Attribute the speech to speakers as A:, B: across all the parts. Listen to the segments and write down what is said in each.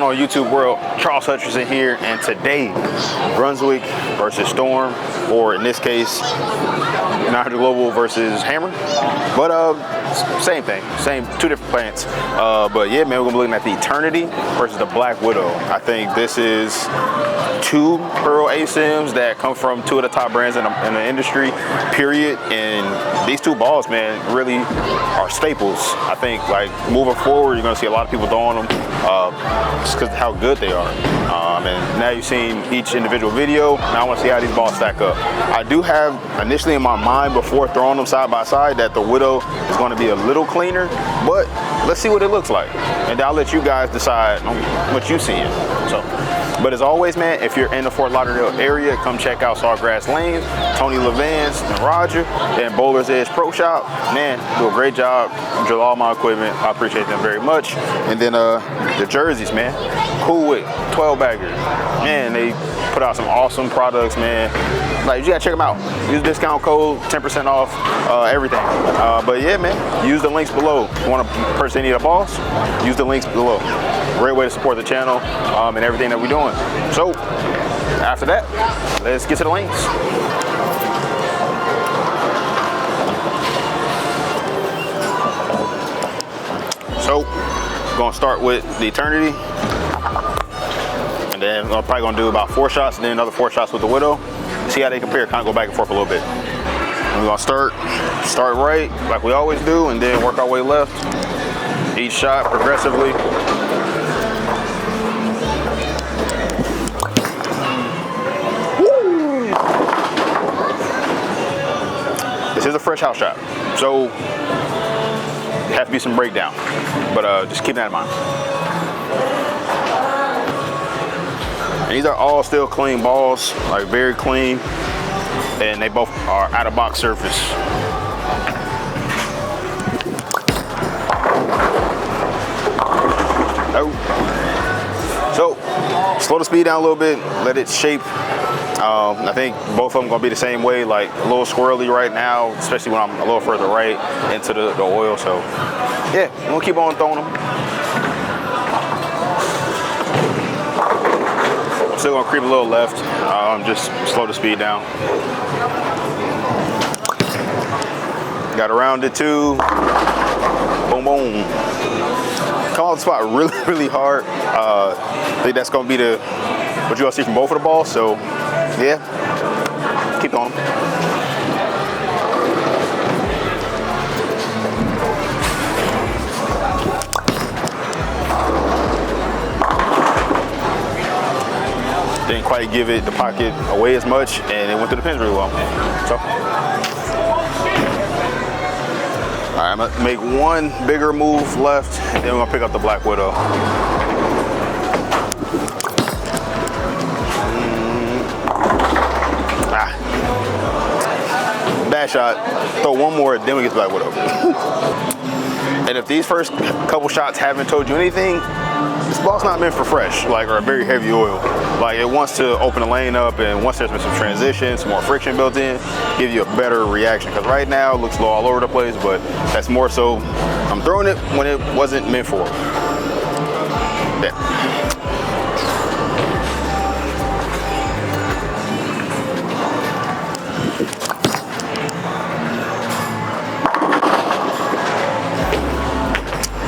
A: going on YouTube world? Charles Hutcherson here, and today Brunswick versus Storm, or in this case 900 Global versus Hammer, but same thing, two different plants. But yeah, man, we're gonna be looking at the Eternity versus the Black Widow. I think this is two Pearl ASIMs that come from two of the top brands in the industry, period. And these two balls, man, really are staples. I think, like, moving forward, you're gonna see a lot of people throwing them just because of how good they are. And now you've seen each individual video. Now I want to see how these balls stack up. I do have initially in my mind before throwing them side by side that the Widow is going to be a little cleaner, but let's see what it looks like, and I'll let you guys decide on what you seeing. So, but as always, man, if you're in the Fort Lauderdale area, come check out Sawgrass Lanes, Tony Levan's and Roger, and Bowler's Edge Pro Shop. Man, do a great job, drill all my equipment. I appreciate them very much. And then the jerseys, man, Cool Wick 12 baggers, man, they put out some awesome products, man. Like, you gotta check them out. Use discount code, 10% off everything. But yeah, man, use the links below. If you want to purchase any of the balls, use the links below. Great way to support the channel and everything that we're doing. So after that, let's get to the links. So gonna start with the Eternity, and then I'm probably gonna do about 4 shots, and then another 4 shots with the Widow. See how they compare, kind of go back and forth a little bit. And we're gonna start right, like we always do, and then work our way left. Each shot progressively. This is a fresh house shot, so there has to be some breakdown, but just keep that in mind. And these are all still clean balls, like very clean, and they both are out of box surface. Oh. So slow the speed down a little bit, let it shape. I think both of them gonna be the same way, like a little squirrely right now, especially when I'm a little further right into the oil. So yeah, we'll keep on throwing them. Still gonna creep a little left, just slow the speed down. Got around it too. Boom, boom. Come on the spot really, really hard. I think that's gonna be what you're gonna see from both of the balls. So yeah, keep going. Didn't quite give it the pocket away as much, and it went through the pins really well. So, all right, I'm gonna make one bigger move left, and then we're gonna pick up the Black Widow. Bad shot. Throw one more, then we get the Black Widow. And if these first couple shots haven't told you anything, this ball's not meant for fresh, like, or a very heavy oil. Like, it wants to open the lane up, and once there's been some transition, some more friction built in, give you a better reaction. Because right now it looks a little all over the place, but that's more so I'm throwing it when it wasn't meant for. Yeah.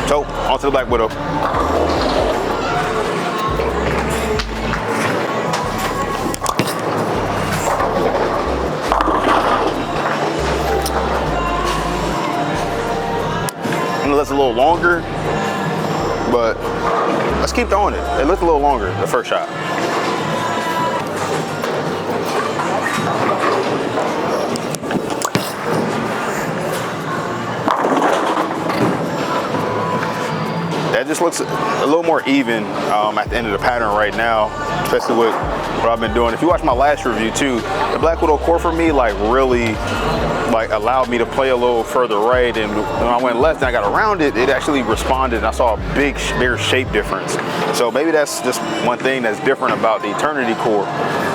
A: So, onto the Black Widow. I know that's a little longer, but let's keep throwing it. It looked a little longer, the first shot. That just looks a little more even at the end of the pattern right now, especially with what I've been doing. If you watch my last review too, the Black Widow core for me, like, really, like, allowed me to play a little further right, and when I went left and I got around it, it actually responded, and I saw a bigger shape difference. So maybe that's just one thing that's different about the Eternity core.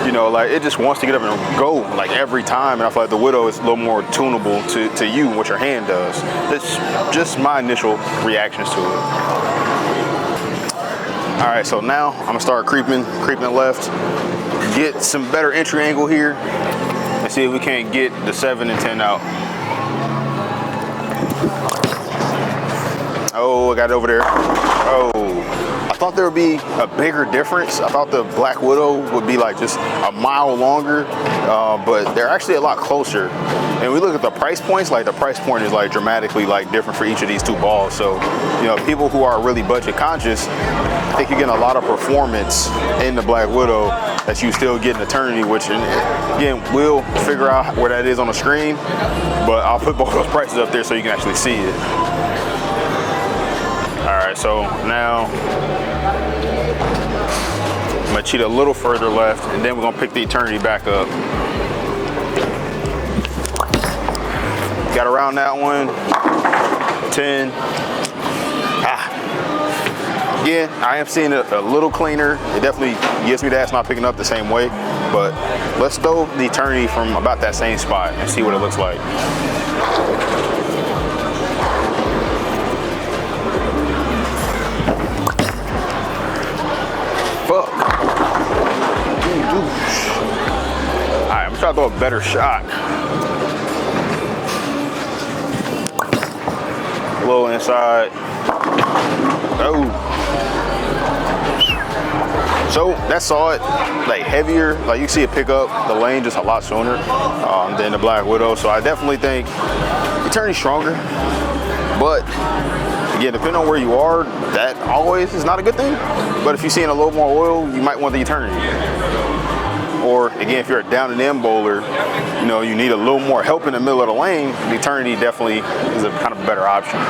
A: You know, like, it just wants to get up and go, like, every time, and I feel like the Widow is a little more tunable to you and what your hand does. That's just my initial reactions to it. All right, so now I'm gonna start creeping left, get some better entry angle here, and see if we can't get the 7 and 10 out. Oh, I got it over there. Oh, I thought there would be a bigger difference. I thought the Black Widow would be like just a mile longer, but they're actually a lot closer. And we look at the price points, like the price point is like dramatically like different for each of these two balls. So, you know, people who are really budget conscious, I think you're getting a lot of performance in the Black Widow that you still get in Eternity, which again, we'll figure out where that is on the screen, but I'll put both those prices up there so you can actually see it. All right, so now I'm gonna cheat a little further left, and then we're gonna pick the Eternity back up. Got around that one, 10. Yeah, I am seeing it a little cleaner. It definitely gives me that it's not picking up the same way, but let's throw the Eternity from about that same spot and see what it looks like. Fuck. All right, I'm trying to throw a better shot. A little inside. Oh. So that saw it like heavier, like you see it pick up the lane just a lot sooner than the Black Widow. So I definitely think Eternity's stronger, but again, depending on where you are, that always is not a good thing. But if you're seeing a little more oil, you might want the Eternity. Or again, if you're a down and in bowler, you know, you need a little more help in the middle of the lane, the Eternity definitely is a kind of a better option.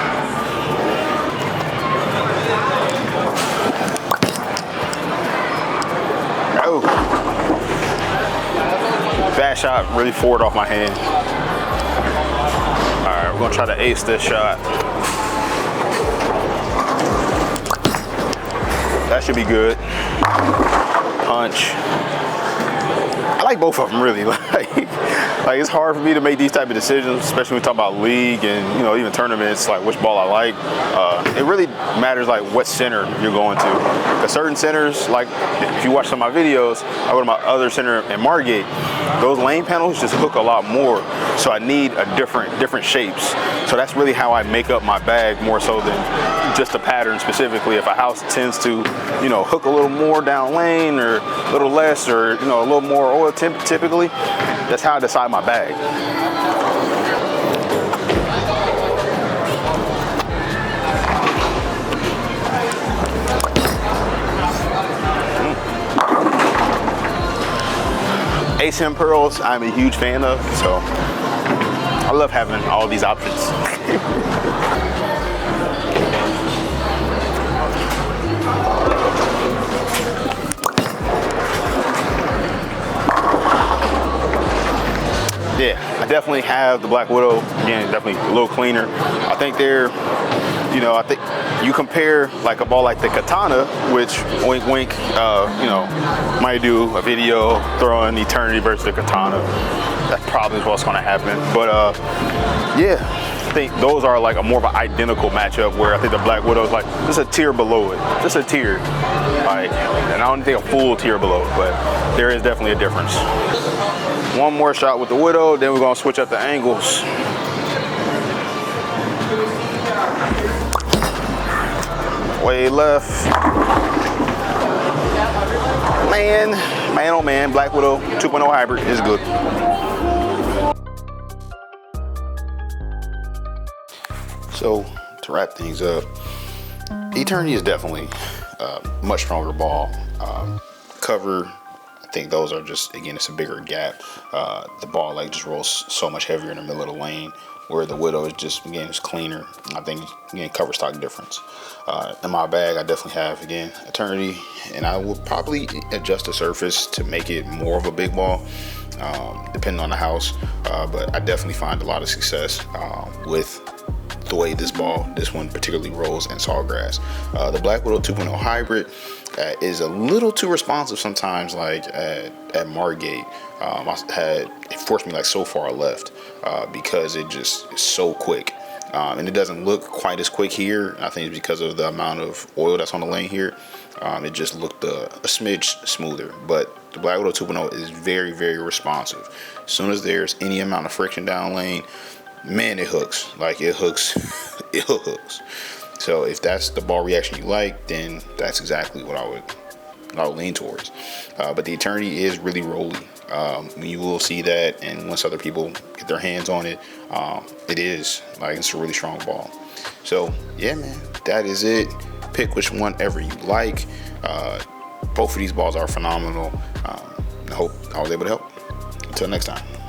A: Oh, bad shot, really forward off my hand. All right, we're gonna try to ace this shot. That should be good. Punch. I like both of them really. Like it's hard for me to make these type of decisions, especially when we talk about league and, you know, even tournaments, like which ball I like. It really matters like what center you're going to. Because certain centers, like if you watch some of my videos, I go to my other center in Margate, those lane panels just hook a lot more. So I need a different shapes. So that's really how I make up my bag more so than just a pattern specifically. If a house tends to, you know, hook a little more down lane or a little less, or, you know, a little more oil typically, that's how I decide my bag. ASM pearls, I'm a huge fan of, so I love having all these options. Yeah, I definitely have the Black Widow. Again, definitely a little cleaner. I think they're, you know, I think you compare like a ball like the Katana, which wink wink, you know, might do a video throwing Eternity versus the Katana. That's probably what's going to happen. But yeah, I think those are like a more of an identical matchup, where I think the Black Widow is like just a tier below it, just a tier. Like, and I don't think a full tier below, but there is definitely a difference. One more shot with the Widow, then we're gonna switch up the angles. Way left. Man oh man, Black Widow 2.0 hybrid is good. So to wrap things up, Eternity is definitely a much stronger ball. Cover, I think those are just, again, it's a bigger gap. The ball like just rolls so much heavier in the middle of the lane, where the Widow is just, again, it's cleaner. I think, again, cover stock difference. In my bag, I definitely have, again, Eternity, and I will probably adjust the surface to make it more of a big ball, depending on the house. But I definitely find a lot of success with the way this one particularly rolls in sawgrass. The Black Widow 2.0 hybrid is a little too responsive sometimes, like at Margate. It forced me like so far left because it just is so quick. and it doesn't look quite as quick here. I think it's because of the amount of oil that's on the lane here. It just looked a smidge smoother, but the Black Widow 2.0 is very, very responsive. As soon as there's any amount of friction down lane, man, it hooks. Like, it hooks. It hooks. So if that's the ball reaction you like, then that's exactly what I would lean towards. But the Eternity is really rolly. You will see that, and once other people get their hands on it, it is like, it's a really strong ball. So yeah, man, that is it. Pick which one ever you like. Both of these balls are phenomenal. I hope I was able to help. Until next time.